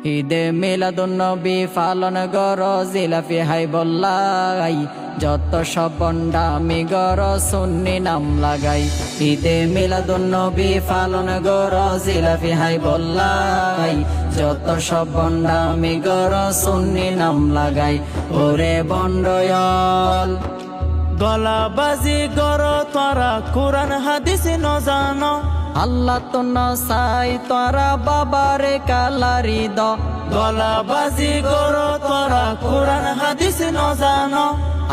ঈদে মিলাদুন নবী পালন গর জিলাপি হাই বল্লাই যত সব বন্ডামি গর সুন্নি নাম লাগাই ঈদে মিলাদুন নবী পালন গর জিলাপি হাই বল্লাই যত সব বন্ডামি গর সুন্নি নাম লাগাই ওরে বন্ডয়ল গলাবাজি গর তোরা কোরআন হাদিস ন জানো আল্লাহ তো নসাই তোরা বাবারে কালারি দ গলাবাজি গর তোরা কোরআন হাদিস ন জানো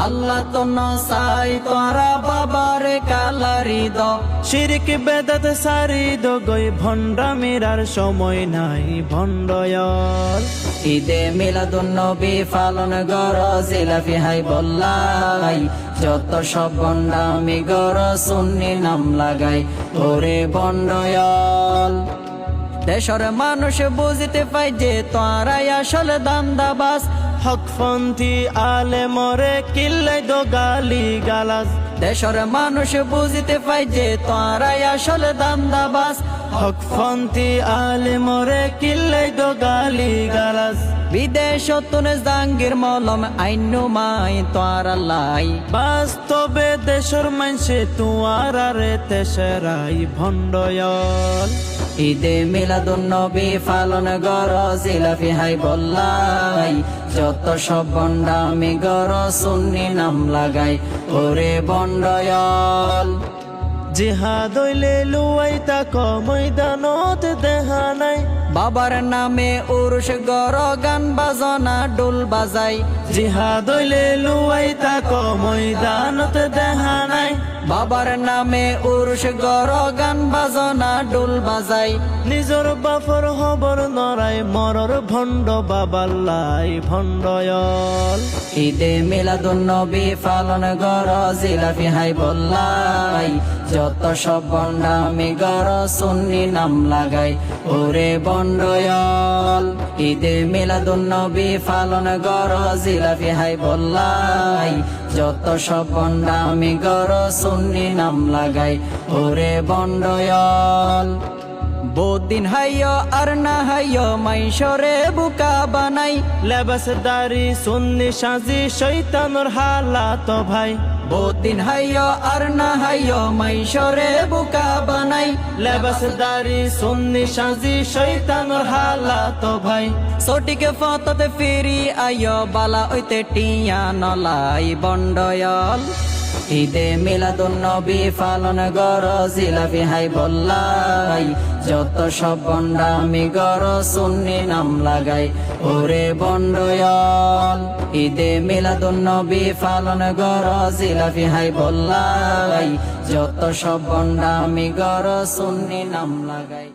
আল্লাহ তো নসাই তোরা বাবারে কালারি দ শিরক বেদাত সারি দো গই ভণ্ডামির আর সময় নাই ভণ্ডয়ল ঈদে মিলাদুন নবী পালন গর জিলাপি হাই বল্লাই যত সব বন্ডামি গর সুন্নি নাম লাগাই ওরে বন্ডয়ল দেশের মানুষ বুঝতে পাই যে তোরাই আসল দান্দাবাজ হকপন্থী আলে মরে কিল্লাই দো গালি গালাজ দেশের মানুষ বুঝতে পাই যে তোরাই আসল দান্দাবাজ হকপন্থী আলে মরে কিল্লাই দো গালি গালাজ বিদেশ তুনে জাঙ্গির মলম আইনু মাই তোরা লাই বাস্তবে দেশের মানসে তুয়ার আরে তেসরাই ভণ্ডয়ল ঈদে মিলাদুন নবী পালন গর জিলাপি হাই বল্লাই যত সব বন্ডামি গর সুন্নি নাম লাগাই ওরে বন্ডয়ল জিহাদ হইলে লুয়াই তাক ময়দানত দেহা নাই বাবার নামে উরুষ গর গান বাজনা ডুল বাজাই জিহাদ হইলে লুয়াই তাক ময়দানত দেহা নাই বাবার নামে উরুষ গর গান বাজনা ডুল বাজাই নিজর বাপর হবর নরাই মরর ভণ্ড বাবাল্লাই ভণ্ডয়ল ঈদে মিলাদুন নবী পালন গর জিলাপি হাই বল্লাই যত সব বন্ডামি গর সুন্নি নাম লাগাই ওরে বন্ডয়ল ঈদে মিলাদুন নবী পালন গর জিলাপি হাই বল্লাই যত সব বন্ডামি গর সুন্নি নাম লাগাই ওরে বন্ডয়ল বহুদিন হাইয় আর না হাইয় মাইশরে বুকা বানাই লেবাস দারি সুন্নি সাজি শৈতানুর হালাত ভাই বহুদিন হাইয় আর না হাইয় মাইশরে বুকা বানাই লেবাস দারি সুন্নি সাজি শৈতানুর হালাত ভাই সঠিক ফততে ফিরি আইয় বালা ওইতে টিয়া নলাই বন্ডয়ল ঈদে মিলাদুন নবী পালন গর জিলাপি হাই বল্লাই যত সব বন্ডামি গর সুন্নি নাম লাগাই ওরে বন্ডয়ল ঈদে মিলাদুন নবী পালন গর জিলাপি হাই বল্লাই যত সব বন্ডামি গর সুন্নি নাম লাগাই।